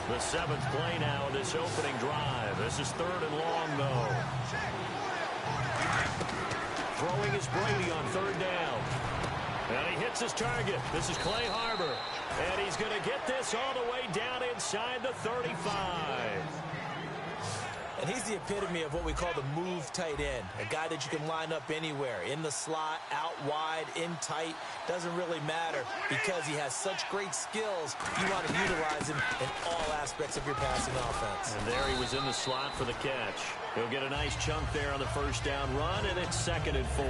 The seventh play now of this opening drive. This is third and long, though. Throwing is Brady on third down. And he hits his target. This is Clay Harbor. And he's going to get this all the way down inside the 35. And he's the epitome of what we call the move tight end. A guy that you can line up anywhere. In the slot, out wide, in tight. Doesn't really matter because he has such great skills. You want to utilize him in all aspects of your passing offense. And there he was in the slot for the catch. He'll get a nice chunk there on the first down run, and it's 2nd and 4.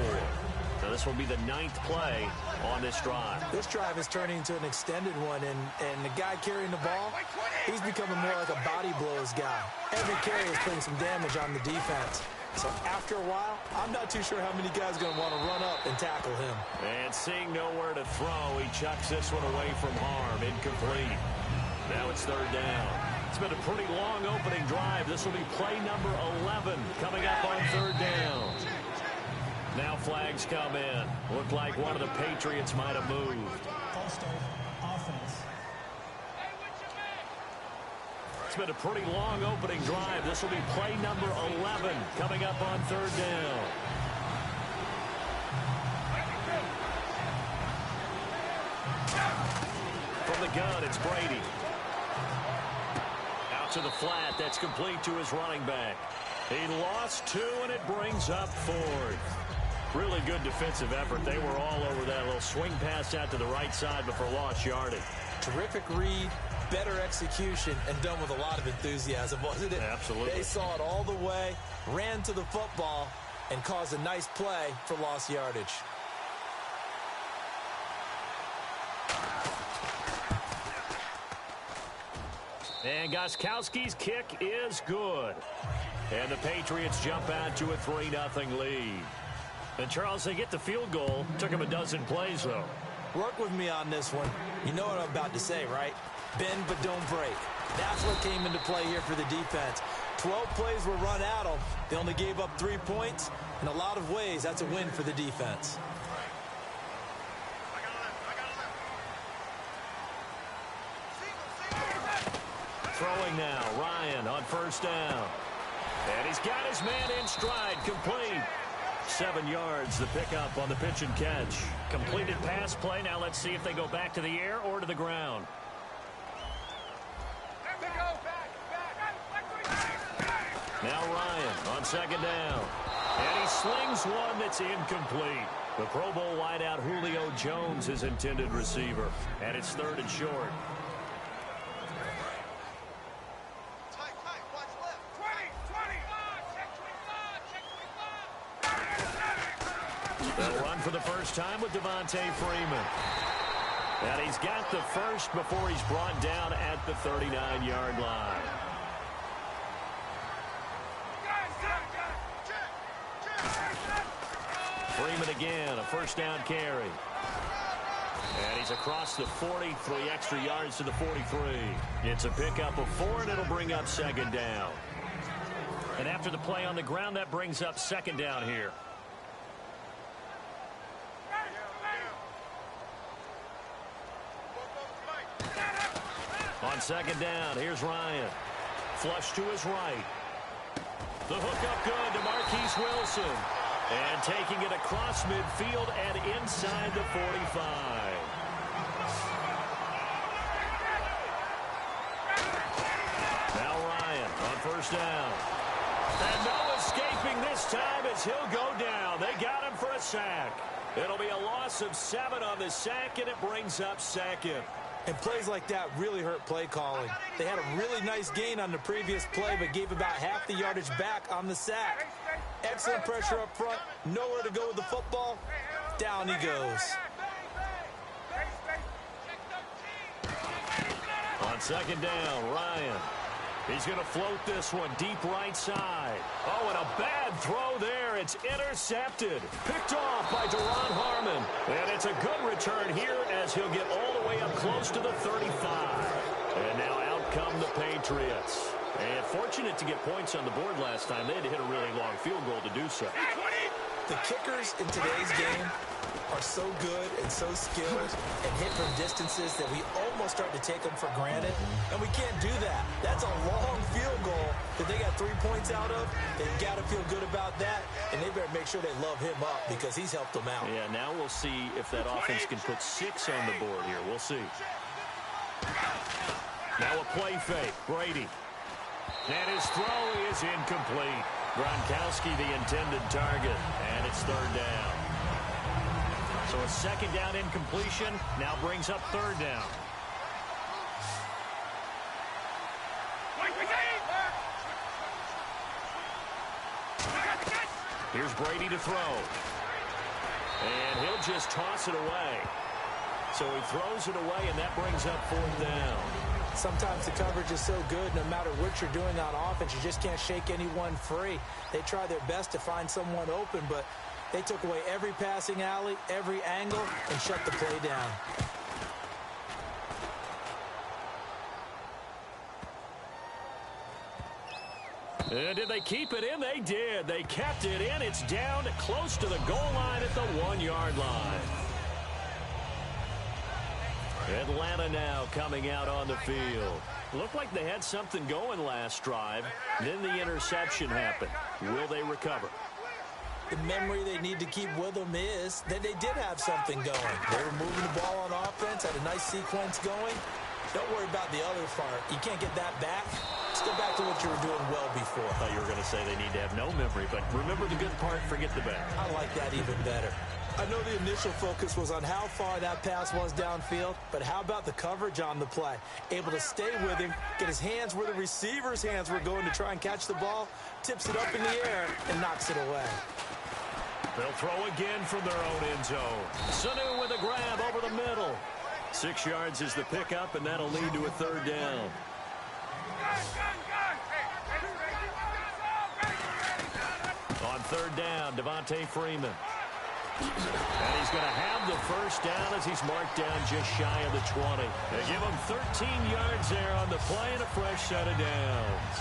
Now this will be the 9th play on this drive. This drive is turning into an extended one, and the guy carrying the ball, he's becoming more like a body blows guy. Every carry is putting some damage on the defense. So after a while, I'm not too sure how many guys are going to want to run up and tackle him. And seeing nowhere to throw, he chucks this one away from harm. Incomplete. Now it's third down. It's been a pretty long opening drive. This will be play number 11 coming up on third down. Now flags come in. Looked like one of the Patriots might have moved. It's been a pretty long opening drive. This will be play number 11 coming up on third down. From the gun, it's Brady. Out to the flat. That's complete to his running back. He lost 2, and it brings up 4th. Really good defensive effort. They were all over that little swing pass out to the right side before lost yardage. Terrific read, better execution, and done with a lot of enthusiasm, wasn't it? Absolutely. They saw it all the way, ran to the football, and caused a nice play for lost yardage. And Gostkowski's kick is good. And the Patriots jump out to a 3-0 lead. And, Charles, they get the field goal. Took them a dozen plays, though. Work with me on this one. You know what I'm about to say, right? Bend but don't break. That's what came into play here for the defense. 12 plays were run at them. They only gave up 3 points. In a lot of ways, that's a win for the defense. Throwing now, Ryan on first down. And he's got his man in stride, complete. 7 yards, the pickup on the pitch and catch. Completed pass play. Now let's see if they go back to the air or to the ground. Now Ryan on second down. And he slings one that's incomplete. The Pro Bowl wideout Julio Jones is intended receiver. And it's 3rd and short. They'll run for the first time with Devontae Freeman. And he's got the first before he's brought down at the 39-yard line. Freeman again, a first down carry. And he's across the 40, 3 extra yards to the 43. It's a pickup of 4, and it'll bring up 2nd down. And after the play on the ground, that brings up 2nd down here. On 2nd down, here's Ryan. Flush to his right. The hook up good to Marquise Wilson. And taking it across midfield and inside the 45. Now Ryan on first down. And no escaping this time as he'll go down. They got him for a sack. It'll be a loss of 7 on the sack, and it brings up 2nd. And plays like that really hurt play calling. They had a really nice gain on the previous play, but gave about half the yardage back on the sack. Excellent pressure up front. Nowhere to go with the football. Down he goes. On 2nd down, Ryan. He's going to float this one deep right side. Oh, and a bad throw there. It's intercepted. Picked off by Duron Harmon. And it's a good return here as he'll get all the way up close to the 35. And now out come the Patriots. And fortunate to get points on the board last time. They had to hit a really long field goal to do so. The kickers in today's game are so good and so skilled and hit from distances that we almost start to take them for granted, and we can't do that. That's a long field goal that they got 3 points out of. They've got to feel good about that, and they better make sure they love him up because he's helped them out. Yeah, now we'll see if that offense can put 6 on the board here. We'll see. Now a play fake. Brady. And his throw is incomplete. Gronkowski the intended target, and it's third down. So a second down incompletion now brings up third down. Here's Brady to throw. And he'll just toss it away. So he throws it away, and that brings up fourth down. Sometimes the coverage is so good, no matter what you're doing on offense, you just can't shake anyone free. They try their best to find someone open, but they took away every passing alley, every angle, and shut the play down. And did they keep it in? They did. They kept it in. It's down close to the goal line at the 1-yard line. Atlanta now coming out on the field. Looked like they had something going last drive. Then the interception happened. Will they recover? The memory they need to keep with them is that they did have something going. They were moving the ball on offense, had a nice sequence going. Don't worry about the other part. You can't get that back. Just go back to what you were doing well before. I thought you were going to say they need to have no memory, but remember the good part, forget the bad. I like that even better. I know the initial focus was on how far that pass was downfield, but how about the coverage on the play? Able to stay with him, get his hands where the receiver's hands were going to try and catch the ball, tips it up in the air, and knocks it away. They'll throw again from their own end zone. Sanu with a grab over the middle. 6 yards is the pickup, and that'll lead to a third down. On third down, Devontae Freeman. And he's going to have the first down as he's marked down just shy of the 20. They give him 13 yards there on the play and a fresh set of downs.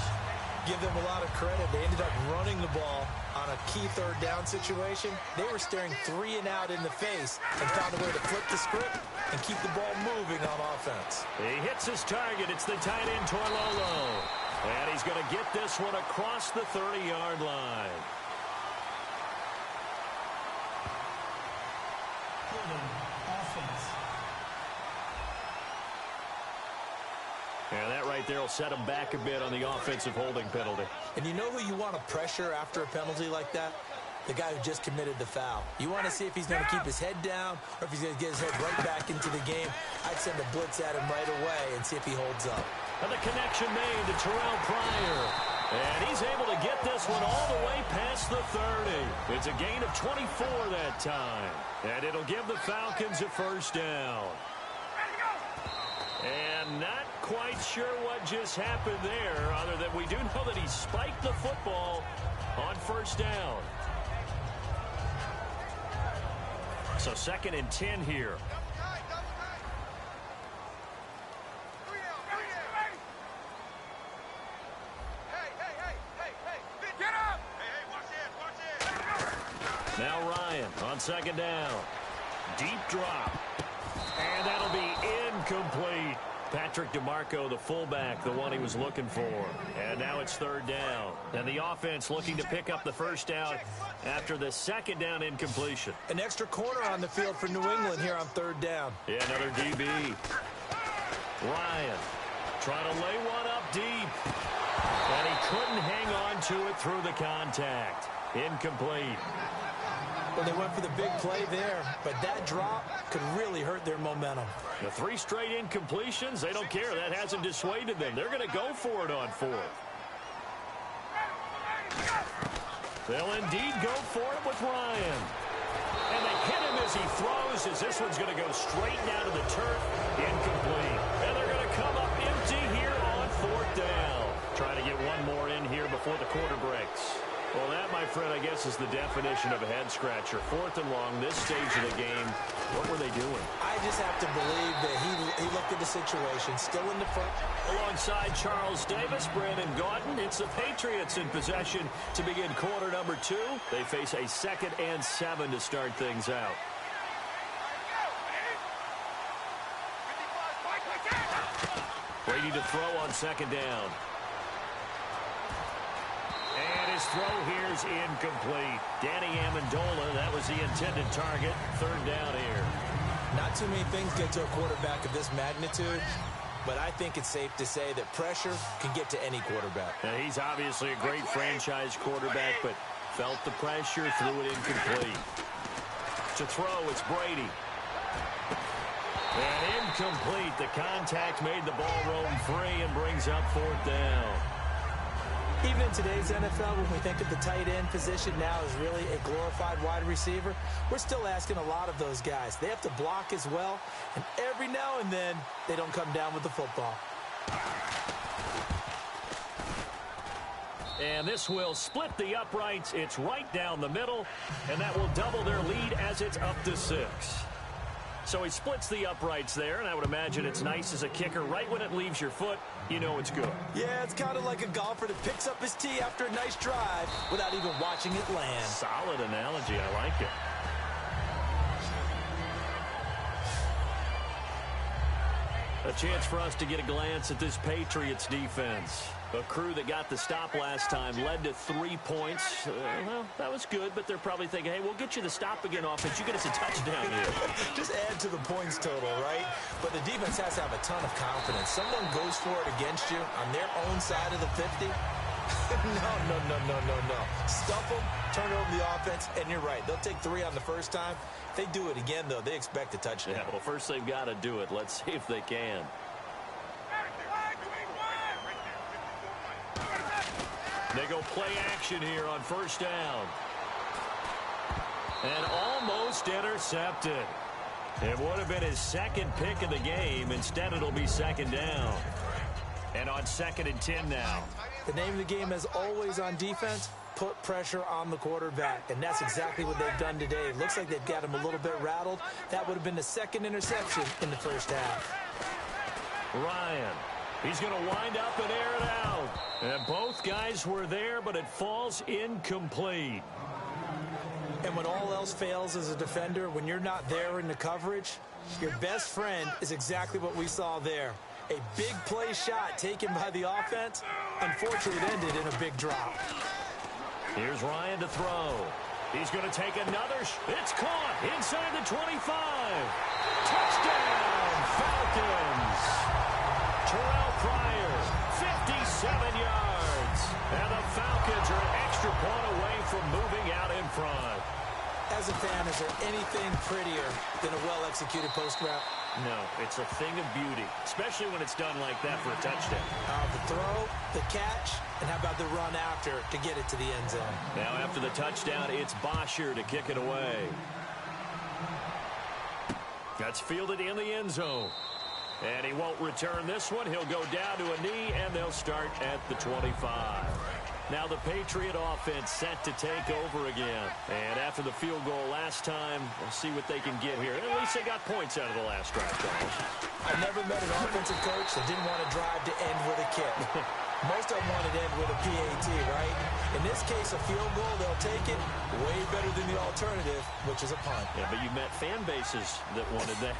Give them a lot of credit. They ended up running the ball on a key third down situation. They were staring 3 and out in the face and found a way to flip the script and keep the ball moving on offense. He hits his target. It's the tight end, Toilolo. And he's going to get this one across the 30-yard line. And that right there will set him back a bit on the offensive holding penalty. And you know who you want to pressure after a penalty like that? The guy who just committed the foul. You want to see if he's going to keep his head down or if he's going to get his head right back into the game. I'd send a blitz at him right away and see if he holds up. And the connection made to Terrell Pryor. And he's able to get this one all the way past the 30. It's a gain of 24 that time. And it'll give the Falcons a first down. And not quite sure what just happened there, other than we do know that he spiked the football on first down. So 2nd and 10 here. Now Ryan on 2nd down. Deep drop. And that'll be incomplete. Patrick DeMarco, the fullback, the one he was looking for. And now it's 3rd down. And the offense looking to pick up the first down after the 2nd down incompletion. An extra corner on the field for New England here on 3rd down. Yeah, another DB. Ryan trying to lay one up deep. And he couldn't hang on to it through the contact. Incomplete. Well, they went for the big play there, but that drop could really hurt their momentum. The 3 straight incompletions, they don't care. That hasn't dissuaded them. They're going to go for it on 4th. They'll indeed go for it with Ryan. And they hit him as he throws, as this one's going to go straight down to the turf. Incomplete. And they're going to come up empty here on 4th down. Trying to get one more in here before the quarter breaks. Well, that, my friend, I guess is the definition of a head-scratcher. 4th and long, this stage of the game. What were they doing? I just have to believe that he looked at the situation, still in the front. Alongside Charles Davis, Brandon Gaudin, it's the Patriots in possession to begin quarter number 2. They face a 2nd and 7 to start things out. Brady to throw on second down. And his throw here is incomplete. Danny Amendola, that was the intended target. Third down here. Not too many things get to a quarterback of this magnitude, but I think it's safe to say that pressure can get to any quarterback. Now, he's obviously a great franchise quarterback, but felt the pressure, threw it incomplete. To throw, it's Brady. And incomplete. The contact made the ball roam free and brings up fourth down. Even in today's NFL, when we think of the tight end position now as really a glorified wide receiver, we're still asking a lot of those guys. They have to block as well, and every now and then, they don't come down with the football. And this will split the uprights. It's right down the middle, and that will double their lead as it's up to 6. So he splits the uprights there, and I would imagine it's nice as a kicker. Right when it leaves your foot, you know it's good. Yeah, it's kind of like a golfer that picks up his tee after a nice drive without even watching it land. Solid analogy. I like it. A chance for us to get a glance at this Patriots defense. A crew that got the stop last time led to 3 points. Well, that was good, but they're probably thinking, hey, we'll get you the stop again offense. You get us a touchdown here. Just add to the points total, right? But the defense has to have a ton of confidence. Someone goes for it against you on their own side of the 50. No. Stuff them, turn over the offense, and you're right. They'll take 3 on the first time. If they do it again, though, they expect a touchdown. Yeah, well, first they've got to do it. Let's see if they can. They go play action here on first down. And almost intercepted. It would have been his second pick of the game. Instead, it'll be second down. And on 2nd and 10 now. The name of the game is always on defense, put pressure on the quarterback. And that's exactly what they've done today. It looks like they've got him a little bit rattled. That would have been the second interception in the first half. Ryan. He's going to wind up and air it out. And both guys were there, but it falls incomplete. And when all else fails as a defender, when you're not there in the coverage, your best friend is exactly what we saw there. A big play shot taken by the offense. Unfortunately, it ended in a big drop. Here's Ryan to throw. He's going to take another. It's caught inside the 25. Touchdown, Falcons. Terrell Pryor, 57 yards. And the Falcons are an extra point away from moving out in front. As a fan, is there anything prettier than a well-executed post route? No, it's a thing of beauty, especially when it's done like that for a touchdown. The throw, the catch, and how about the run after to get it to the end zone? Now after the touchdown, it's Bosher to kick it away. That's fielded in the end zone. And he won't return this one. He'll go down to a knee, and they'll start at the 25. Now the Patriot offense set to take over again. And after the field goal last time, we'll see what they can get here. At least they got points out of the last drive, Charles. I've never met an offensive coach that didn't want to drive to end with a kick. Most of them wanted to end with a PAT, right? In this case, a field goal, they'll take it way better than the alternative, which is a punt. Yeah, but you met fan bases that wanted that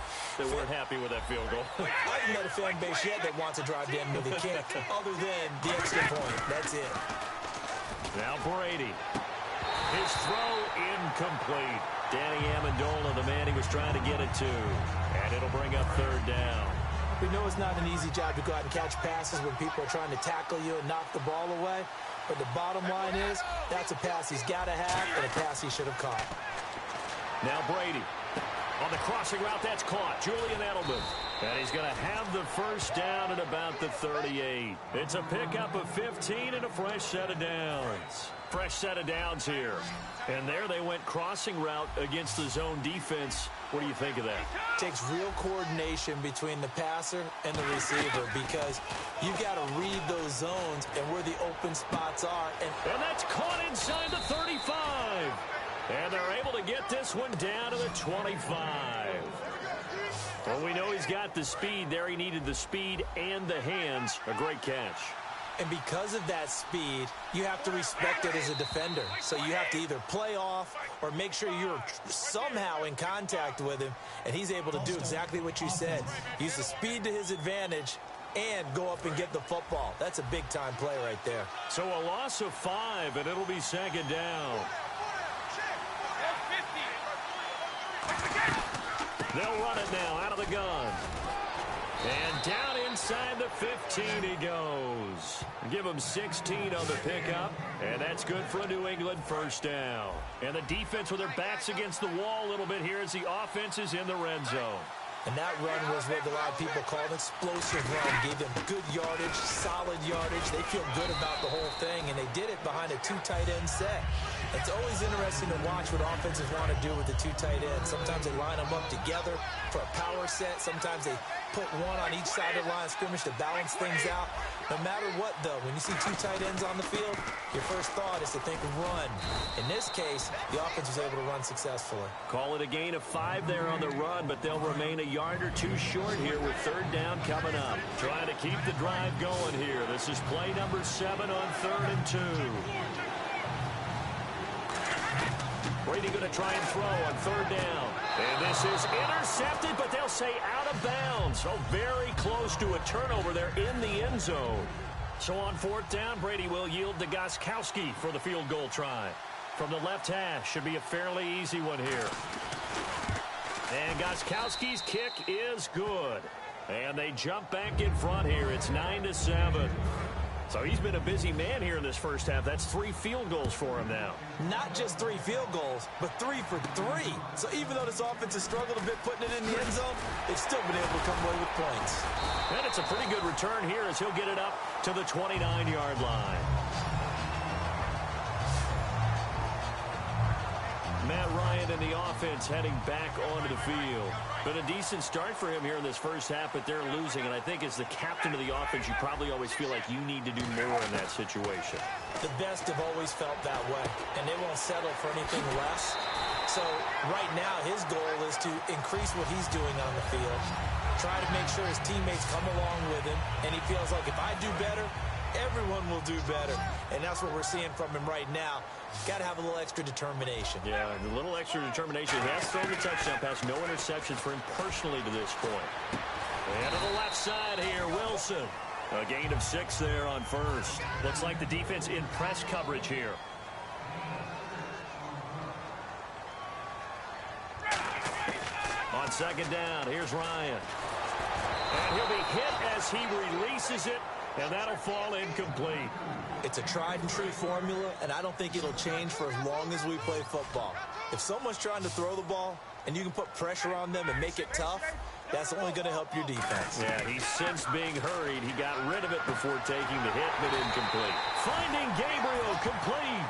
weren't happy with that field goal. I haven't met a fan base yet that wants to drive to end with a kick, other than the extra point. That's it. Now Brady. His throw incomplete. Danny Amendola, the man he was trying to get it to. And it'll bring up third down. We know it's not an easy job to go out and catch passes when people are trying to tackle you and knock the ball away. But the bottom line is, that's a pass he's got to have and a pass he should have caught. Now Brady. On the crossing route, that's caught. Julian Edelman. And he's going to have the first down at about the 38. It's a pickup of 15 and a fresh set of downs. Fresh set of downs here. And there they went crossing route against the zone defense. What do you think of that? It takes real coordination between the passer and the receiver because you've got to read those zones and where the open spots are. And that's caught inside the 35. And they're able to get this one down to the 25. Well, we know he's got the speed there. He needed the speed and the hands. A great catch. And because of that speed, you have to respect it as a defender. So you have to either play off or make sure you're somehow in contact with him. And he's able to do exactly what you said. Use the speed to his advantage and go up and get the football. That's a big-time play right there. So a loss of 5, and it'll be second down. They'll run it now out of the gun. And down inside the 15 he goes. Give him 16 on the pickup, and that's good for a New England first down. And the defense with their backs against the wall a little bit here as the offense is in the red zone. And that run was what a lot of people call an explosive run. Gave them good yardage, solid yardage. They feel good about the whole thing, and they did it behind a 2 tight end set. It's always interesting to watch what offenses want to do with the 2 tight ends. Sometimes they line them up together for a power set. Sometimes they put one on each side of the line of scrimmage to balance things out. No matter what, though, when you see 2 tight ends on the field, your first thought is to think run. In this case, the offense was able to run successfully. Call it a gain of 5 there on the run, but they'll remain a yard or 2 short here with third down coming up. Trying to keep the drive going here. This is play number 7 on 3rd and 2. Brady going to try and throw on 3rd down. And this is intercepted, but they'll say out of bounds. So very close to a turnover there in the end zone. So on 4th down, Brady will yield to Gostkowski for the field goal try. From the left hash, should be a fairly easy one here. And Gostkowski's kick is good. And they jump back in front here. It's 9-7. So he's been a busy man here in this first half. That's 3 field goals for him now. Not just 3 field goals, but 3 for 3. So even though this offense has struggled a bit putting it in the end zone, they've still been able to come away with points. And it's a pretty good return here as he'll get it up to the 29-yard line. Matt Ryan and the offense heading back onto the field. Been a decent start for him here in this first half, but they're losing. And I think as the captain of the offense, you probably always feel like you need to do more in that situation. The best have always felt that way, and they won't settle for anything less. So right now, his goal is to increase what he's doing on the field, try to make sure his teammates come along with him, and he feels like if I do better, everyone will do better. And that's what we're seeing from him right now. Got to have a little extra determination. Yeah, a little extra determination. He has thrown the touchdown pass. No interceptions for him personally to this point. And to the left side here, Wilson. A gain of 6 there on 1st. Looks like the defense in press coverage here. On 2nd down, here's Ryan. And he'll be hit as he releases it, and that'll fall incomplete. It's a tried-and-true formula, and I don't think it'll change for as long as we play football. If someone's trying to throw the ball, and you can put pressure on them and make it tough, that's only going to help your defense. Yeah, he's since being hurried. He got rid of it before taking the hit, but incomplete. Finding Gabriel, complete.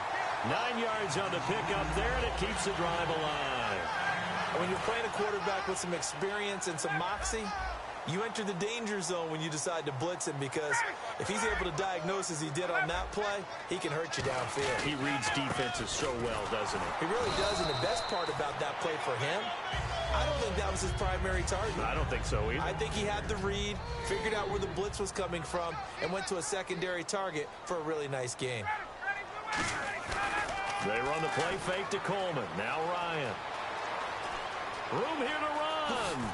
9 yards on the pickup there, and it keeps the drive alive. When you're playing a quarterback with some experience and some moxie, you enter the danger zone when you decide to blitz him, because if he's able to diagnose as he did on that play, he can hurt you downfield. He reads defenses so well, doesn't he? He really does, and the best part about that play for him, I don't think that was his primary target. I don't think so either. I think he had the read, figured out where the blitz was coming from, and went to a secondary target for a really nice gain. They run the play fake to Coleman. Now Ryan. Room here to run.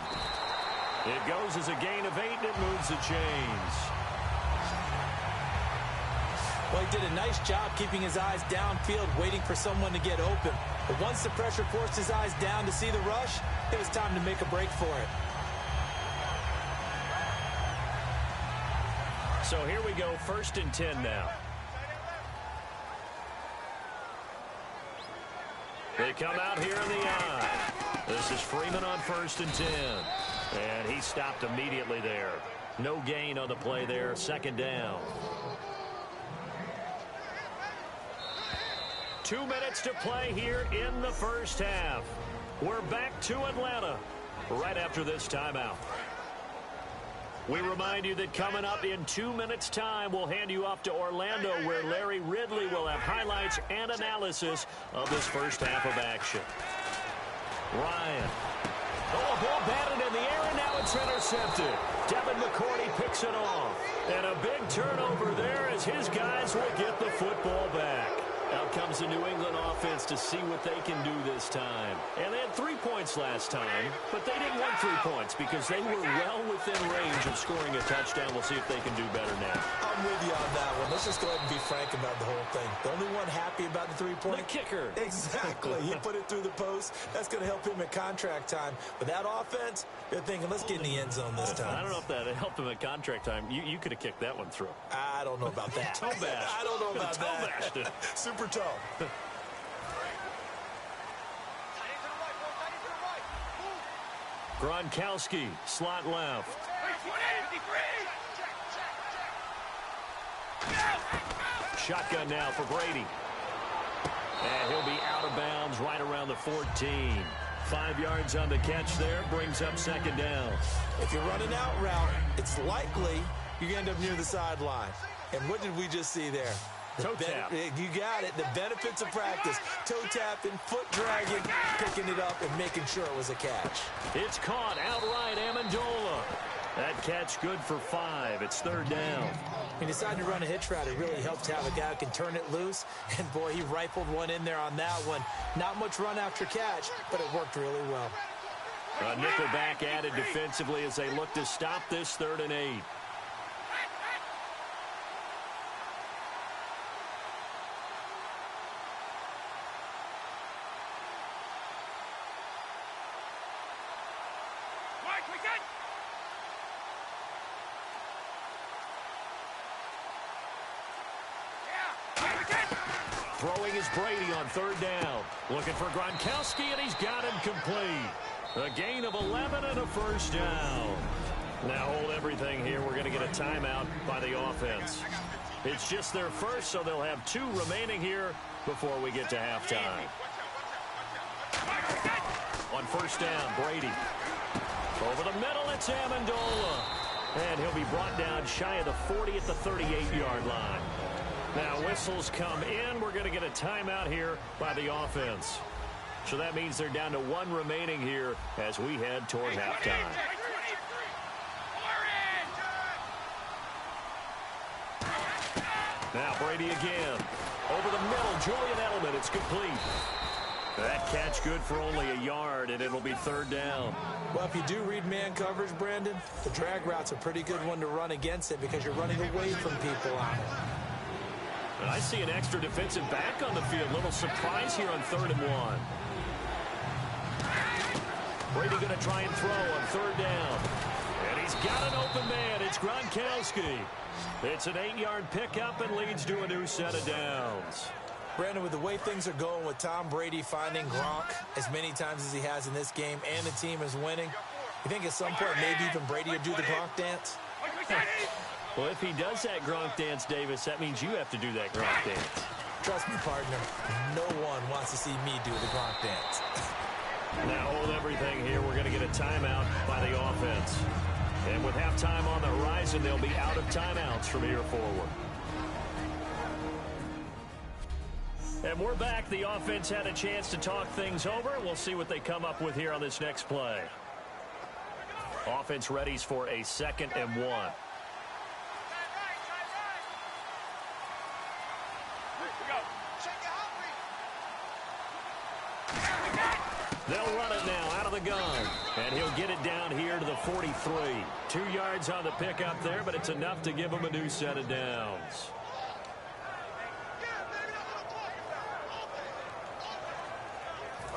It goes as a gain of 8, and it moves the chains. Well, he did a nice job keeping his eyes downfield, waiting for someone to get open. But once the pressure forced his eyes down to see the rush, it was time to make a break for it. So here we go, 1st and 10 now. They come out here in the eye. This is Freeman on 1st and 10. And he stopped immediately there. No gain on the play there. 2nd down. 2 minutes to play here in the first half. We're back to Atlanta right after this timeout. We remind you that coming up in 2 minutes' time, we'll hand you off to Orlando, where Larry Ridley will have highlights and analysis of this first half of action. Ryan. Oh, a ball batted in the air, and now it's intercepted. Devin McCourty picks it off. And a big turnover there as his guys will get the football back. Out comes the New England offense to see what they can do this time. And they had 3 points last time, but they didn't want 3 points because they were well within range of scoring a touchdown. We'll see if they can do better now. I'm with you on that one. Let's just go ahead and be frank about the whole thing. The only one happy about the 3-point? The kicker. Exactly. He put it through the post. That's going to help him at contract time. But that offense, they're thinking, let's get in the end zone this time. I don't know if that helped him at contract time. You could have kicked that one through. I don't know about that. Toe bash. I don't know about that. Super toe. Gronkowski, slot left. Shotgun now for Brady. And he'll be out of bounds right around the 14. 5 yards on the catch there, brings up second down. If you're running out route, it's likely you end up near the sideline. And what did we just see there? Toe tap. You got it. The benefits of practice. Toe tapping, foot dragging, picking it up, and making sure it was a catch. It's caught outright, Amendola. That catch good for 5. It's third down. He decided to run a hitch route. It really helps to have a guy who can turn it loose. And, boy, he rifled one in there on that one. Not much run after catch, but it worked really well. A nickel back added defensively as they look to stop this 3rd and 8. Throwing is Brady on 3rd down. Looking for Gronkowski, and he's got him complete. A gain of 11 and a first down. Now hold everything here. We're going to get a timeout by the offense. It's just their first, so they'll have 2 remaining here before we get to halftime. On 1st down, Brady. Over the middle, it's Amendola. And he'll be brought down shy of the 40 at the 38-yard line. Now whistles come in. We're going to get a timeout here by the offense. So that means they're down to 1 remaining here as we head toward halftime. Now Brady again. Over the middle, Julian Edelman. It's complete. That catch good for only a yard, and it'll be 3rd down. Well, if you do read man coverage, Brandon, the drag route's a pretty good one to run against it because you're running away from people on it. And I see an extra defensive back on the field. Little surprise here on 3rd and 1. Brady going to try and throw on 3rd down. And he's got an open man. It's Gronkowski. It's an 8-yard pickup and leads to a new set of downs. Brandon, with the way things are going with Tom Brady finding Gronk as many times as he has in this game and the team is winning, you think at some point maybe even Brady will do the Gronk dance? Well, if he does that Gronk dance, Davis, that means you have to do that Gronk dance. Trust me, partner, no one wants to see me do the Gronk dance. Now hold everything here. We're going to get a timeout by the offense. And with halftime on the horizon, they'll be out of timeouts from here forward. And we're back. The offense had a chance to talk things over. We'll see what they come up with here on this next play. Offense readies for a 2nd and 1. They'll run it now out of the gun. And he'll get it down here to the 43. 2 yards on the pickup there, but it's enough to give him a new set of downs.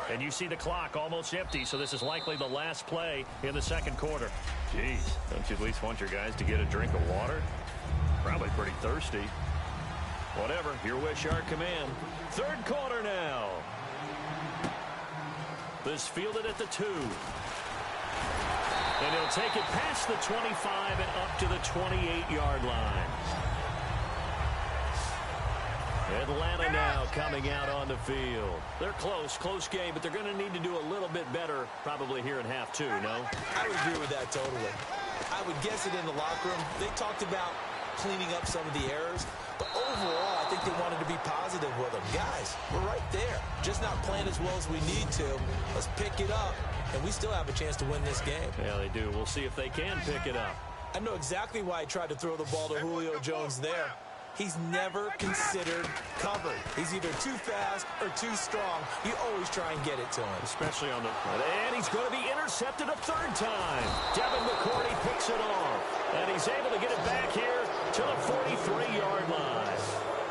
And you see the clock almost empty, so this is likely the last play in the 2nd quarter. Jeez, don't you at least want your guys to get a drink of water? Probably pretty thirsty. Whatever, your wish, our command. 3rd quarter now. This fielded at the 2. And he'll take it past the 25 and up to the 28-yard line. Atlanta now coming out on the field. They're close game, but they're going to need to do a little bit better probably here in half 2, no? I would agree with that totally. I would guess it in the locker room. They talked about cleaning up some of the errors, but overall, I think they wanted to be positive with them. Guys, we're right there. Just not playing as well as we need to. Let's pick it up, and we still have a chance to win this game. Yeah, they do. We'll see if they can pick it up. I know exactly why I tried to throw the ball to Julio Jones there. he's never considered covered. He's either too fast or too strong. You always try and get it to him. Especially on the... And he's going to be intercepted a third time. Devin McCourty picks it off. And he's able to get it back here to the 43-yard line.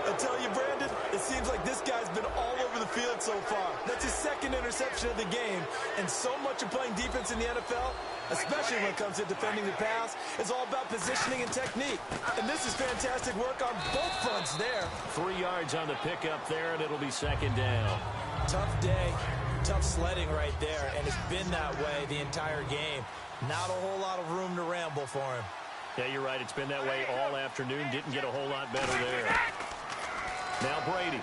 I tell you, Brandon, it seems like this guy's been all over the field so far. That's his second interception of the game. And so much of playing defense in the NFL, especially when it comes to defending the pass, is all about positioning and technique. And this is fantastic work on both fronts there. 3 yards on the pickup there, and it'll be second down. Tough day, tough sledding right there, and it's been that way the entire game. Not a whole lot of room to ramble for him. Yeah, you're right. It's been that way all afternoon. Didn't get a whole lot better there. Now Brady.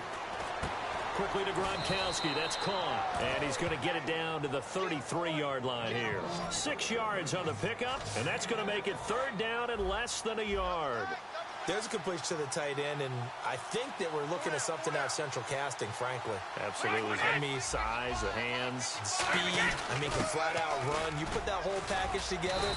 Quickly to Gronkowski. That's caught. And he's going to get it down to the 33-yard line here. 6 yards on the pickup, and that's going to make it third down and less than a yard. There's a completion to the tight end, and I think that we're looking at something out of central casting, frankly. Absolutely. I mean, size, the hands. Speed. I mean, can flat out run. You put that whole package together,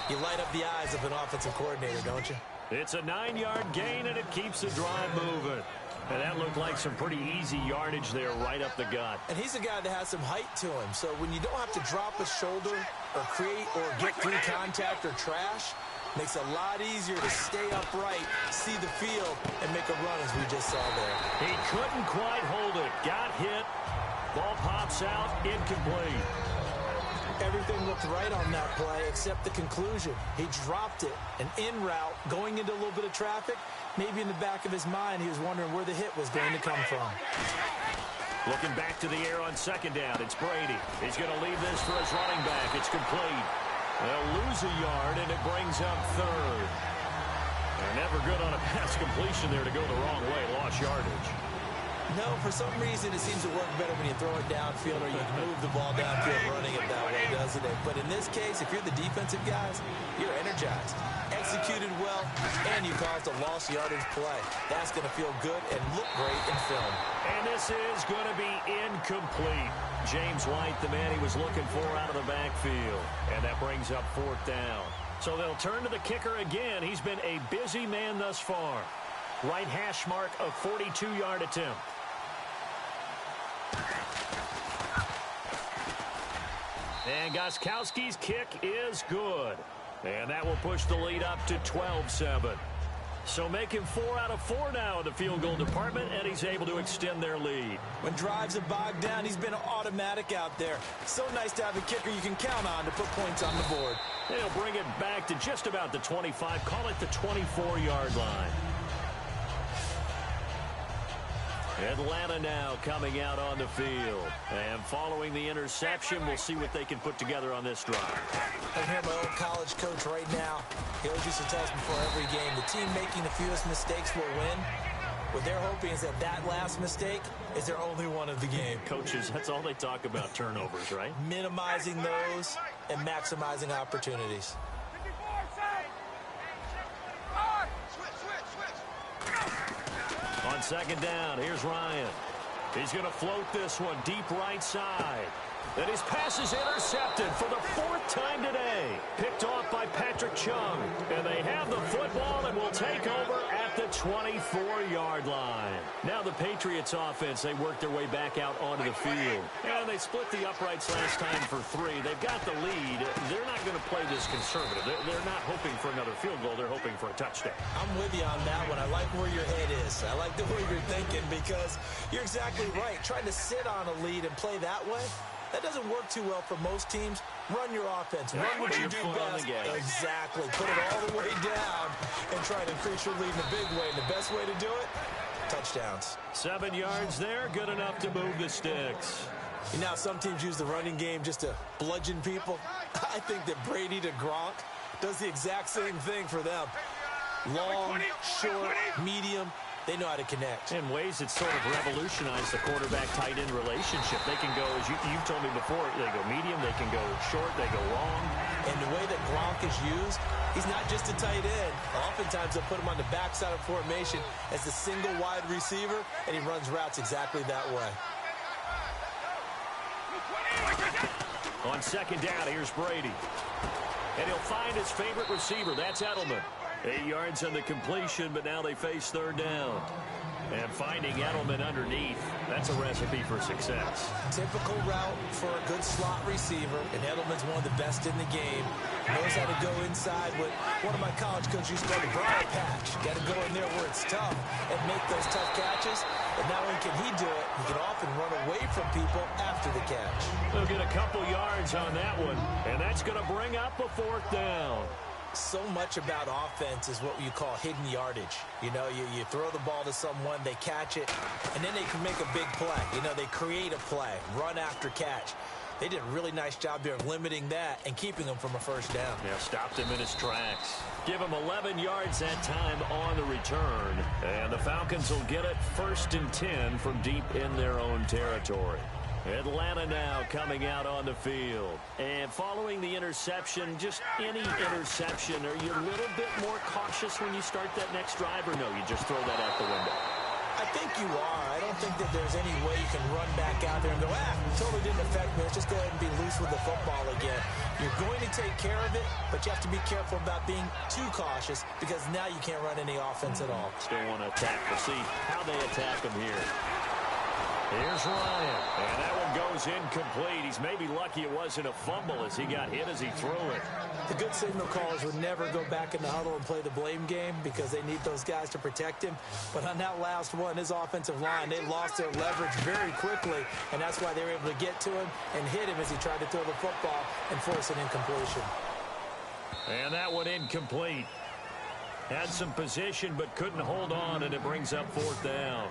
you light up the eyes of an offensive coordinator, don't you? It's a 9-yard gain, and it keeps the drive moving. And that looked like some pretty easy yardage there right up the gut. And he's a guy that has some height to him. So when you don't have to drop a shoulder or create or get through contact or trash, makes it a lot easier to stay upright, see the field, and make a run as we just saw there. He couldn't quite hold it. Got hit. Ball pops out. Incomplete. Everything looked right on that play except the conclusion. He dropped it. An in route, going into a little bit of traffic. Maybe in the back of his mind, he was wondering where the hit was going to come from. Looking back to the air on second down. It's Brady. He's going to leave this for his running back. It's complete. They'll lose a yard, and it brings up third. They're never good on a pass completion there to go the wrong way. Lost yardage. No, for some reason, it seems to work better when you throw it downfield or you move the ball downfield running it that way, doesn't it? But in this case, if you're the defensive guys, you're energized, executed well, and you caused a lost yardage play. That's going to feel good and look great in film. And this is going to be incomplete. James White, the man he was looking for out of the backfield. And that brings up fourth down. So they'll turn to the kicker again. He's been a busy man thus far. Right hash mark, a 42-yard attempt. And Gostkowski's kick is good. And that will push the lead up to 12-7. So make him 4 out of 4 now in the field goal department, and he's able to extend their lead. When drives are bogged down, he's been automatic out there. So nice to have a kicker you can count on to put points on the board. They'll bring it back to just about the 25, call it the 24-yard line. Atlanta now coming out on the field. And following the interception, we'll see what they can put together on this drive. I hear my old college coach right now. He always used to tell us before every game, the team making the fewest mistakes will win. What they're hoping is that that last mistake is their only one of the game. Coaches, that's all they talk about, turnovers, right? Minimizing those and maximizing opportunities. On second down, here's Ryan. He's going to float this one deep right side. And his pass is intercepted for the 4th time today. Picked off by Patrick Chung. And they have the football and will take over at the 24-yard line. Now the Patriots offense, they work their way back out onto the field. And they split the uprights last time for 3. They've got the lead. They're not going to play this conservative. They're not hoping for another field goal. They're hoping for a touchdown. I'm with you on that one. I like where your head is. I like the way you're thinking because you're exactly right. Trying to sit on a lead and play that way, that doesn't work too well for most teams. Run your offense. Run what you do best. Exactly. Put it all the way down and try to increase your lead in a big way. And the best way to do it, touchdowns. 7 yards there. Good enough to move the sticks. You know, some teams use the running game just to bludgeon people. I think that Brady to Gronk does the exact same thing for them. Long, short, medium. They know how to connect. In ways that sort of revolutionized the quarterback-tight end relationship. They can go, as you've told me before, they go medium, they can go short, they go long. And the way that Gronk is used, he's not just a tight end. Oftentimes they'll put him on the backside of formation as the single wide receiver, and he runs routes exactly that way. On second down, here's Brady. And he'll find his favorite receiver. That's Edelman. 8 yards on the completion, but now they face third down. And finding Edelman underneath, that's a recipe for success. Typical route for a good slot receiver, and Edelman's one of the best in the game. Knows how to go inside. What one of my college coaches used to call the briar patch. Got to go in there where it's tough and make those tough catches. And not only can he do it, he can often run away from people after the catch. They'll get a couple yards on that one, and that's going to bring up a fourth down. So much about offense is what you call hidden yardage. You know, you throw the ball to someone, they catch it, and then they can make a big play. You know, they create a play, run after catch. They did a really nice job there of limiting that and keeping him from a first down. Yeah, stopped him in his tracks. Give him 11 yards that time on the return. And the Falcons will get it 1st and 10 from deep in their own territory. Atlanta now coming out on the field. And following the interception, just any interception, are you a little bit more cautious when you start that next drive, or no, you just throw that out the window? I think you are. I don't think that there's any way you can run back out there and go, totally didn't affect me. Let's just go ahead and be loose with the football again. You're going to take care of it, but you have to be careful about being too cautious because now you can't run any offense at all. Still want to attack. We'll see how they attack him here. Here's Ryan, and that one goes incomplete. He's maybe lucky it wasn't a fumble as he got hit as he threw it. The good signal callers would never go back in the huddle and play the blame game because they need those guys to protect him. But on that last one, his offensive line, they lost their leverage very quickly, and that's why they were able to get to him and hit him as he tried to throw the football and force an incompletion. And that one incomplete. Had some position but couldn't hold on, and it brings up fourth down.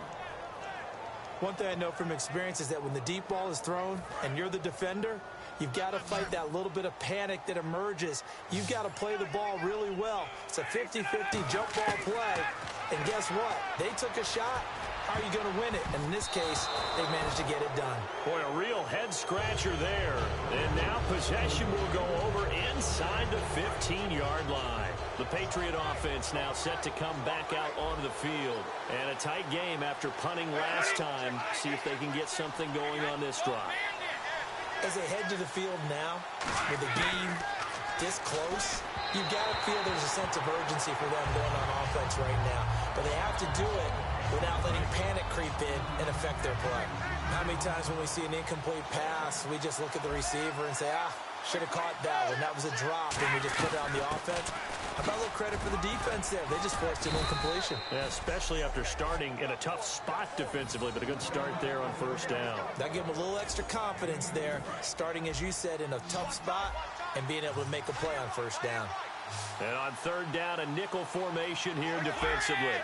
One thing I know from experience is that when the deep ball is thrown and you're the defender, you've got to fight that little bit of panic that emerges. You've got to play the ball really well. It's a 50-50 jump ball play. And guess what? They took a shot. How are you going to win it? And in this case, they managed to get it done. Boy, a real head-scratcher there. And now possession will go over inside the 15-yard line. The Patriot offense now set to come back out onto the field. And a tight game after punting last time. See if they can get something going on this drive. As they head to the field now, with the game this close, you've got to feel there's a sense of urgency for them going on offense right now. But they have to do it without letting panic creep in and affect their play. How many times when we see an incomplete pass, we just look at the receiver and say, should have caught that one. That was a drop, and we just put it on the offense. How about a little credit for the defense there? They just forced an incompletion. Yeah, especially after starting in a tough spot defensively, but a good start there on first down. That gave them a little extra confidence there, starting, as you said, in a tough spot and being able to make a play on first down. And on third down, a nickel formation here defensively.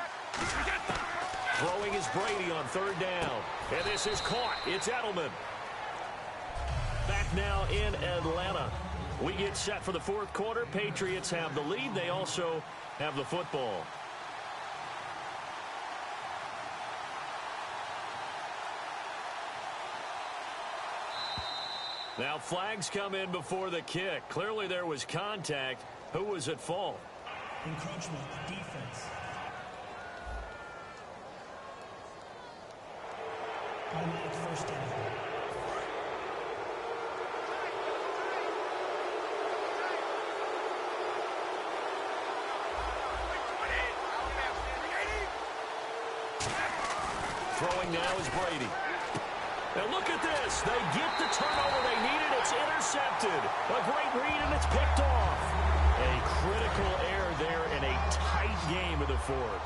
Throwing is Brady on third down. And this is caught. It's Edelman. Back now in Atlanta. We get set for the fourth quarter. Patriots have the lead. They also have the football. Now flags come in before the kick. Clearly there was contact. Who was at fault? Encroachment, defense. Automatic first down. Throwing now is Brady. Now look at this. They get the turnover they needed. It's intercepted. A great read, and it's picked off. A critical error there in a tight game of the fourth.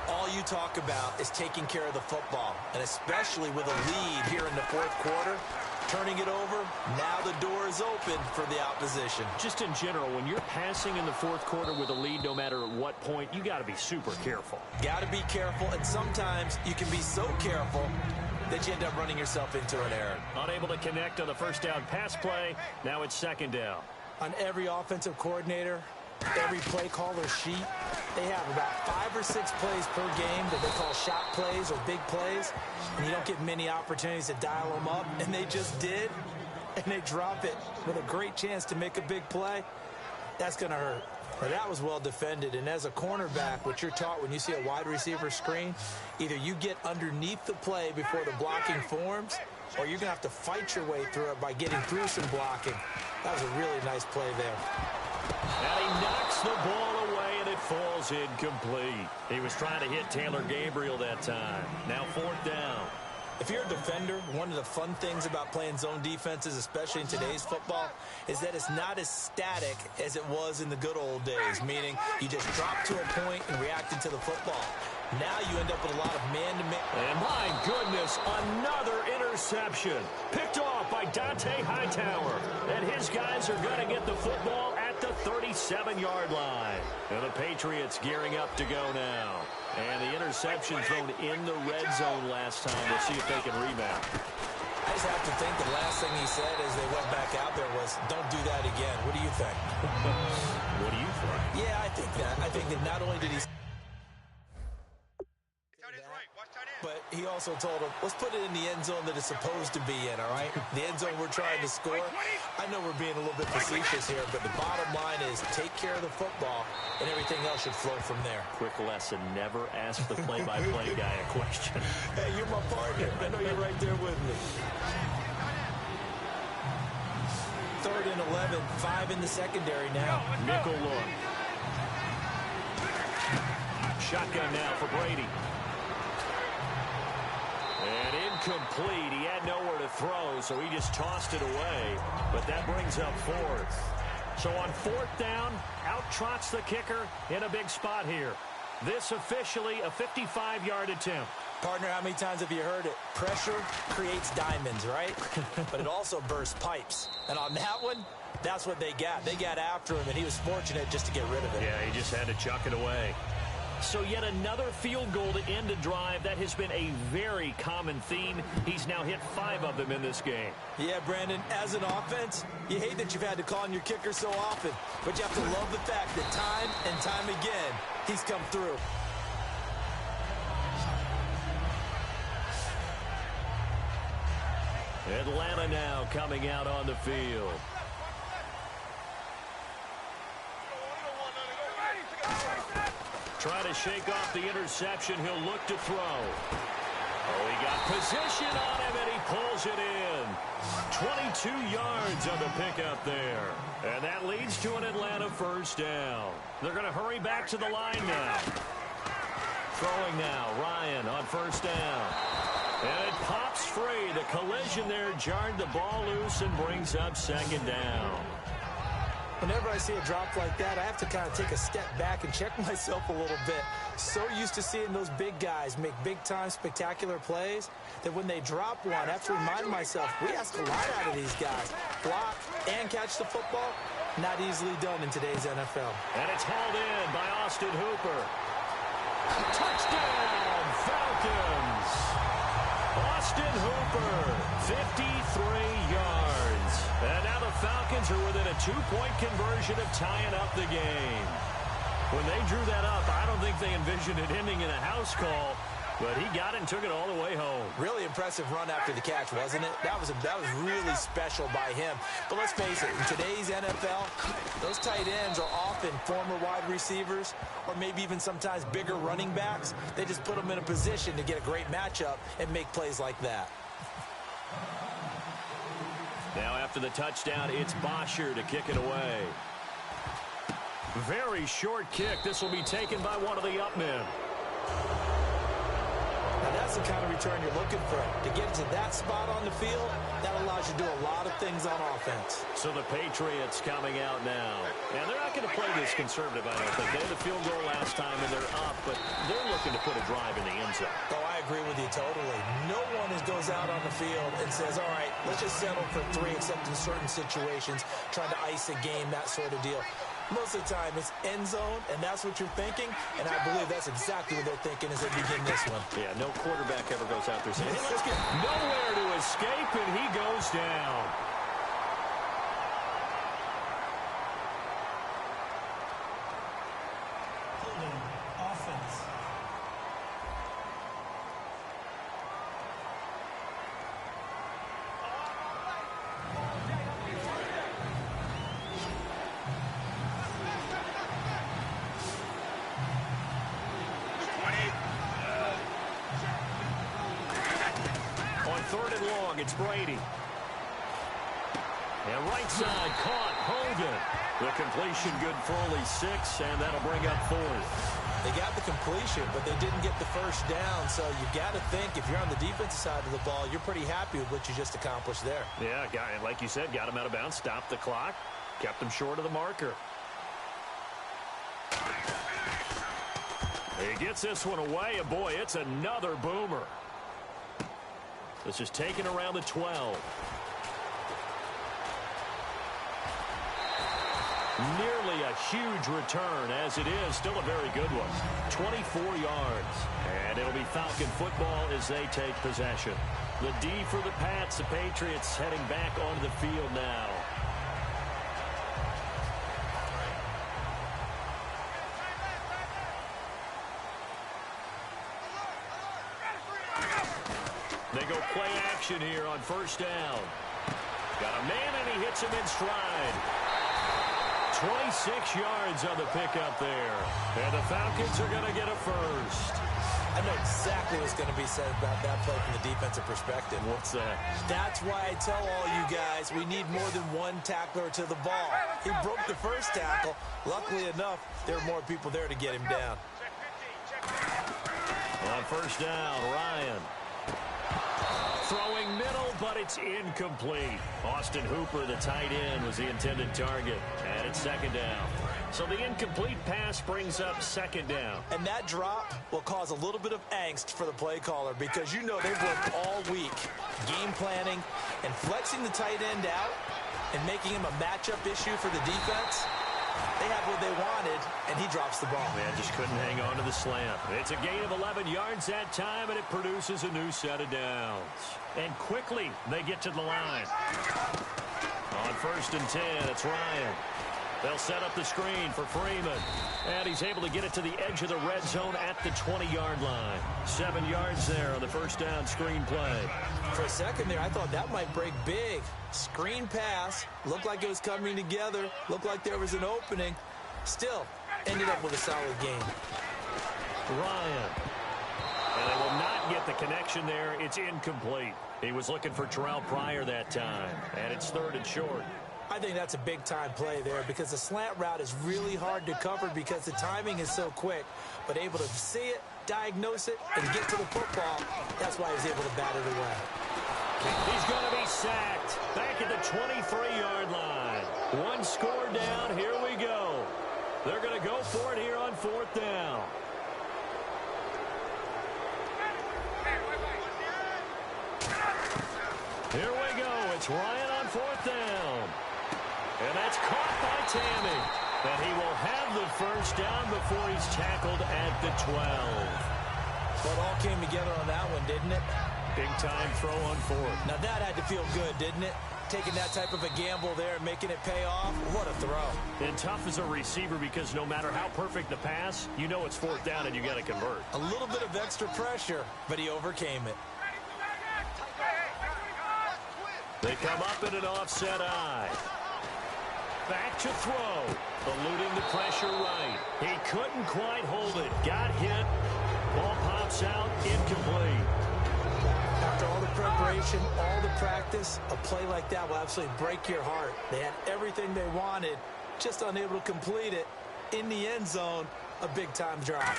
All you talk about is taking care of the football, and especially with a lead here in the fourth quarter, turning it over, now the door is open for the opposition. Just in general, when you're passing in the fourth quarter with a lead, no matter at what point, you got to be super careful. Got to be careful, and sometimes you can be so careful that you end up running yourself into an error. Unable to connect on the first down pass play. Now it's second down. On every offensive coordinator, every play caller sheet, they have about 5 or 6 plays per game that they call shot plays or big plays, and you don't get many opportunities to dial them up, and they just did, and they drop it with a great chance to make a big play. That's going to hurt. But that was well defended, and as a cornerback, what you're taught when you see a wide receiver screen, either you get underneath the play before the blocking forms, or you're going to have to fight your way through it by getting through some blocking. That was a really nice play there. And he knocks the ball away, and it falls incomplete. He was trying to hit Taylor Gabriel that time. Now 4th down. If you're a defender, one of the fun things about playing zone defenses, especially in today's football, is that it's not as static as it was in the good old days, meaning you just drop to a point and react to the football. Now you end up with a lot of man-to-man. And my goodness, another interception. Picked off by Dante Hightower. And his guys are going to get the football at the 37-yard line. And the Patriots gearing up to go now. And the interception thrown in the red zone last time. We'll see if they can rebound. I just have to think the last thing he said as they went back out there was, don't do that again. What do you think? What do you think? Yeah, I think that. I think that not only did he... But he also told him, let's put it in the end zone that it's supposed to be in, all right? The end zone we're trying to score. I know we're being a little bit facetious here, but the bottom line is take care of the football, and everything else should flow from there. Quick lesson, never ask the play-by-play guy a question. Hey, you're my partner. I know you're right there with me. 3rd and 11, 5 in the secondary now. Nickel look. Shotgun now for Brady. And incomplete. He had nowhere to throw, so he just tossed it away. But that brings up 4th. So on 4th down, out trots the kicker in a big spot here. This officially a 55-yard attempt. Partner, how many times have you heard it? Pressure creates diamonds, right? But it also bursts pipes. And on that one, that's what they got. They got after him, and he was fortunate just to get rid of it. Yeah, he just had to chuck it away. So yet another field goal to end a drive. That has been a very common theme. He's now hit 5 of them in this game. Yeah, Brandon, as an offense, you hate that you've had to call on your kicker so often. But you have to love the fact that time and time again, he's come through. Atlanta now coming out on the field. Trying to shake off the interception. He'll look to throw. Oh, he got position on him, and he pulls it in. 22 yards on the pickup there. And that leads to an Atlanta 1st down. They're going to hurry back to the line now. Throwing now, Ryan on 1st down. And it pops free. The collision there jarred the ball loose and brings up 2nd down. Whenever I see a drop like that, I have to kind of take a step back and check myself a little bit. So used to seeing those big guys make big-time spectacular plays that when they drop one, I have to remind myself, we ask a lot out of these guys. Block and catch the football, not easily done in today's NFL. And it's hauled in by Austin Hooper. Touchdown, Falcons! Austin Hooper, 53 yards. And now the Falcons are within a 2-point conversion of tying up the game. When they drew that up, I don't think they envisioned it ending in a house call, but he got it and took it all the way home. Really impressive run after the catch, wasn't it? That was really special by him. But let's face it, in today's NFL, those tight ends are often former wide receivers or maybe even sometimes bigger running backs. They just put them in a position to get a great matchup and make plays like that. Now after the touchdown, it's Bosher to kick it away. Very short kick. This will be taken by one of the up men. Now that's the kind of return you're looking for. To get to that spot on the field, that allows you to do a lot of things on offense. So the Patriots coming out now. And they're not going to play this conservative, I don't think. They had the field goal last time, and they're up, but they're looking to put a drive in the end zone. Oh, I agree with you totally. No one goes out on the field and says, all right, let's just settle for 3, except in certain situations, trying to ice a game, that sort of deal. Most of the time, it's end zone, and that's what you're thinking, and I believe that's exactly what they're thinking as they begin this one. Yeah, no quarterback ever goes out there saying, hey, let's get nowhere to escape, and he goes down. Holding offense. On 3rd and long, it's Brady. And right side caught Hogan. The completion good for only 6, and that'll bring up 4th. They got the completion, but they didn't get the first down. So you got to think if you're on the defensive side of the ball, you're pretty happy with what you just accomplished there. Yeah, like you said, got him out of bounds, stopped the clock, kept him short of the marker. He gets this one away, and boy, it's another boomer. This is taken around the 12. Nearly a huge return, as it is still a very good one. 24 yards. And it'll be Falcon football as they take possession. The D for the Pats. The Patriots heading back onto the field now. They go play action here on first down. Got a man, and he hits him in stride. 26 yards on the pickup there. And the Falcons are going to get a first. I know exactly what's going to be said about that play from the defensive perspective. What's that? That's why I tell all you guys we need more than one tackler to the ball. He broke the first tackle. Luckily enough, there were more people there to get him down. On first down, Ryan. Throwing middle, but it's incomplete. Austin Hooper, the tight end, was the intended target. And it's second down. So the incomplete pass brings up second down. And that drop will cause a little bit of angst for the play caller because you know they've worked all week game planning and flexing the tight end out and making him a matchup issue for the defense. They have what they wanted, and he drops the ball. Man, just couldn't hang on to the slant. It's a gain of 11 yards that time, and it produces a new set of downs. And quickly, they get to the line. On first and 10, it's Ryan. They'll set up the screen for Freeman. And he's able to get it to the edge of the red zone at the 20-yard line. 7 yards there on the first down screen play. For a second there, I thought that might break big. Screen pass. Looked like it was coming together. Looked like there was an opening. Still, ended up with a solid game. Ryan. And they will not get the connection there. It's incomplete. He was looking for Terrell Pryor that time. And it's third and short. I think that's a big-time play there because the slant route is really hard to cover because the timing is so quick. But able to see it, diagnose it, and get to the football, that's why he was able to bat it away. He's going to be sacked back at the 23-yard line. One score down. Here we go. They're going to go for it here on fourth down. Here we go. It's Ryan on fourth down. And that's caught by Tammy. And he will have the first down before he's tackled at the 12. Well, it all came together on that one, didn't it? Big-time throw on fourth. Now, that had to feel good, didn't it? Taking that type of a gamble there and making it pay off. What a throw. And tough as a receiver because no matter how perfect the pass, you know it's fourth down and you got to convert. A little bit of extra pressure, but he overcame it. They come up in an offset eye. Back to throw. Eluding the pressure right. He couldn't quite hold it. Got hit. Ball pops out. Incomplete. After all the preparation, all the practice, a play like that will absolutely break your heart. They had everything they wanted, just unable to complete it. In the end zone, a big-time drop.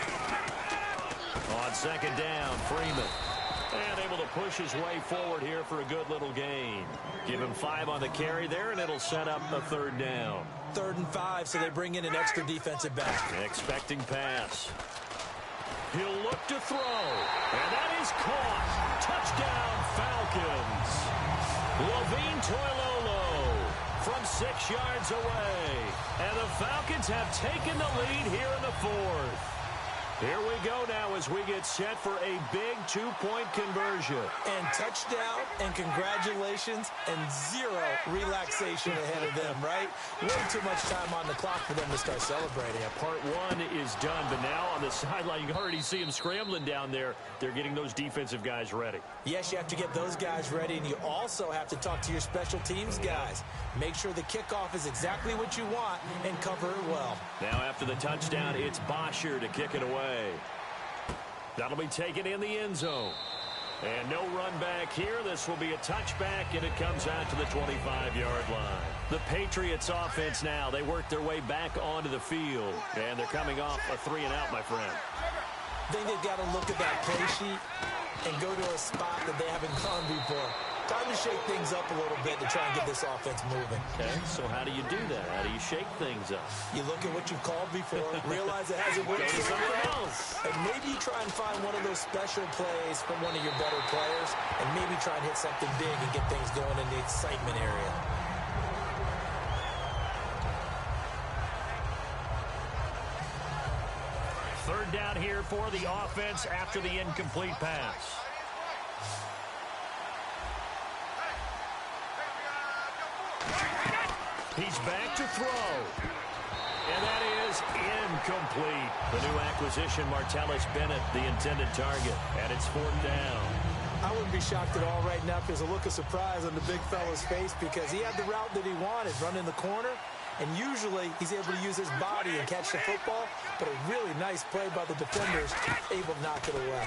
On second down, Freeman. And able to push his way forward here for a good little gain. Give him 5 on the carry there, and it'll set up a third down. 3rd and 5, so they bring in an extra defensive back. Expecting pass. He'll look to throw. And that is caught. Touchdown, Falcons. Levine Toilolo from 6 yards away. And the Falcons have taken the lead here in the fourth. Here we go now as we get set for a big 2-point conversion. And touchdown, and congratulations, and 0 relaxation ahead of them, right? Way too much time on the clock for them to start celebrating. Part 1 is done, but now on the sideline, you can already see them scrambling down there. They're getting those defensive guys ready. Yes, you have to get those guys ready, and you also have to talk to your special teams guys. Make sure the kickoff is exactly what you want and cover it well. Now after the touchdown, it's Bosher to kick it away. That'll be taken in the end zone. And no run back here. This will be a touchback, and it comes out to the 25-yard line. The Patriots offense now, they work their way back onto the field, and they're coming off a 3-and-out, my friend. I think they've got to look at that play sheet and go to a spot that they haven't gone before. Time to shake things up a little bit to try and get this offense moving. Okay, so how do you do that? How do you shake things up? You look at what you've called before, realize it hasn't worked Go to something else. and maybe try and find one of those special plays from one of your better players, and maybe try and hit something big and get things going in the excitement area. Third down here for the offense after the incomplete pass. He's back to throw. And that is incomplete. The new acquisition, Martellus Bennett, the intended target. And it's 4th down. I wouldn't be shocked at all right now if there's a look of surprise on the big fella's face because he had the route that he wanted, running the corner. And usually he's able to use his body and catch the football. But a really nice play by the defenders, able to knock it away.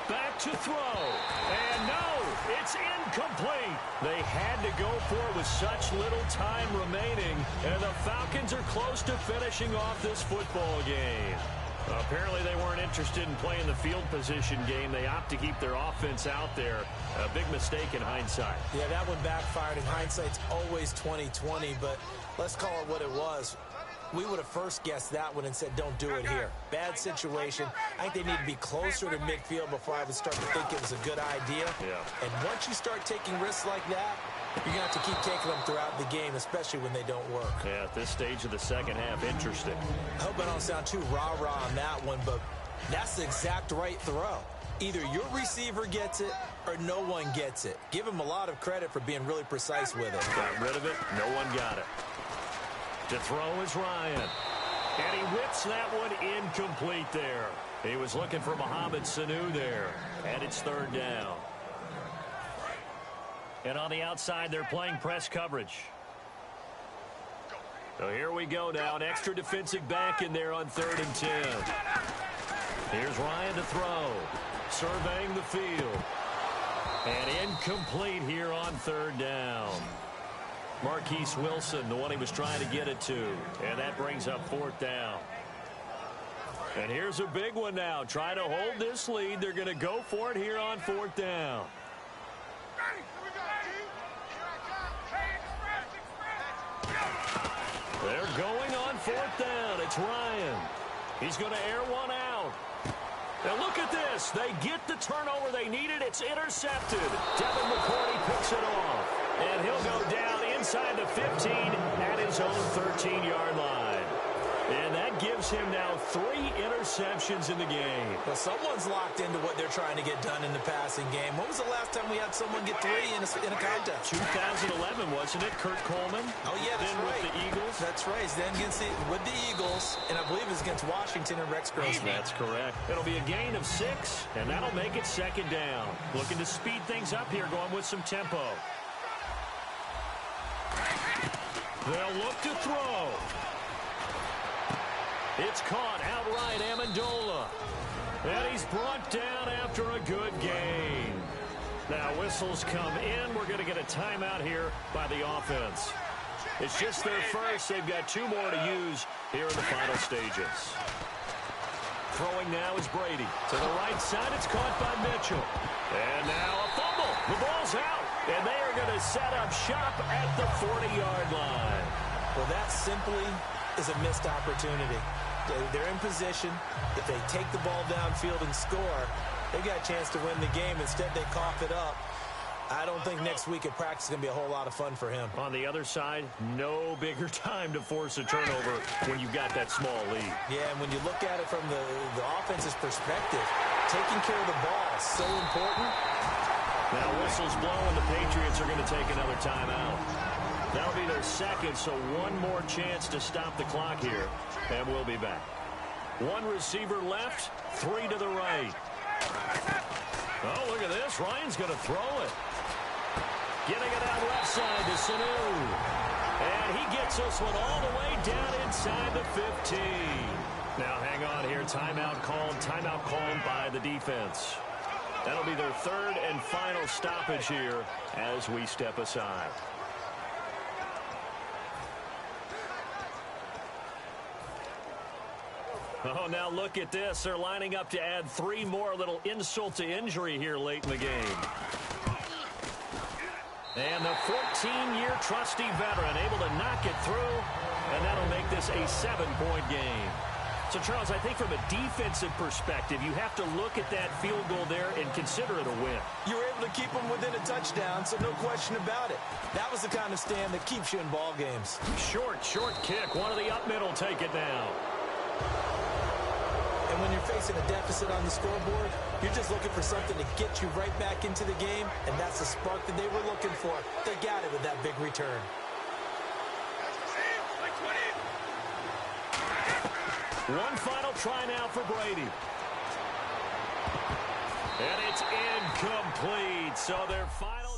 Back to throw. And no, it's incomplete. They had to go for it with such little time remaining. And the Falcons are close to finishing off this football game. Apparently they weren't interested in playing the field position game. They opt to keep their offense out there. A big mistake in hindsight. Yeah, that one backfired. And hindsight's always 20/20, but let's call it what it was. We would have first guessed that one and said, don't do it here. Bad situation. I think they need to be closer to midfield before I would start to think it was a good idea. Yeah. And once you start taking risks like that, you're going to have to keep taking them throughout the game, especially when they don't work. Yeah, at this stage of the second half, interesting. I hope I don't sound too rah-rah on that one, but that's the exact right throw. Either your receiver gets it or no one gets it. Give him a lot of credit for being really precise with it. Got rid of it. No one got it. To throw is Ryan. And he whips that one incomplete there. He was looking for Mohamed Sanu there. And it's 3rd down. And on the outside, they're playing press coverage. So here we go now. An extra defensive back in there on 3rd and 10. Here's Ryan to throw. Surveying the field. And incomplete here on 3rd down. Marquise Wilson, the one he was trying to get it to. And that brings up 4th down. And here's a big one now. Trying to hold this lead. They're going to go for it here on 4th down. They're going on 4th down. It's Ryan. He's going to air one out. Now look at this. They get the turnover they needed. It's intercepted. Devin McCourty picks it off. And he'll go down inside the 15 at his own 13-yard line. And that gives him now 3 interceptions in the game. Well, someone's locked into what they're trying to get done in the passing game. When was the last time we had someone get 3 in a contest? 2011, wasn't it? Kurt Coleman. Oh, yeah, that's then right. With the Eagles. That's right. Then with the Eagles, and I believe it's against Washington and Rex Grossman. That's correct. It'll be a gain of 6, and that'll make it 2nd down. Looking to speed things up here, going with some tempo. They'll look to throw. It's caught outright, Amendola. And he's brought down after a good gain. Now whistles come in. We're going to get a timeout here by the offense. It's just their first. They've got 2 more to use here in the final stages. Throwing now is Brady. To the right side, it's caught by Mitchell. And now a fumble. The ball's out. And they are going to set up shop at the 40-yard line. Well, that simply is a missed opportunity. They're in position. If they take the ball downfield and score, they've got a chance to win the game. Instead, they cough it up. I don't think next week at practice is going to be a whole lot of fun for him. On the other side, no bigger time to force a turnover when you've got that small lead. Yeah, and when you look at it from the offense's perspective, taking care of the ball is so important. Now whistles blow, and the Patriots are going to take another timeout. That'll be their 2nd, so 1 more chance to stop the clock here, and we'll be back. 1 receiver left, 3 to the right. Oh, look at this. Ryan's going to throw it. Getting it out left side to Sanu. And he gets this one all the way down inside the 15. Now hang on here. Timeout called by the defense. That'll be their third and final stoppage here as we step aside. Oh, now look at this. They're lining up to add 3 more, little insult to injury here late in the game. And the 14-year trusty veteran able to knock it through, and that'll make this a 7-point game. So, Charles, I think from a defensive perspective, you have to look at that field goal there and consider it a win. You were able to keep them within a touchdown, so no question about it. That was the kind of stand that keeps you in ball games. Short kick. One of the up middle take it down. And when you're facing a deficit on the scoreboard, you're just looking for something to get you right back into the game, and that's the spark that they were looking for. They got it with that big return. One final try now for Brady. And it's incomplete. So their final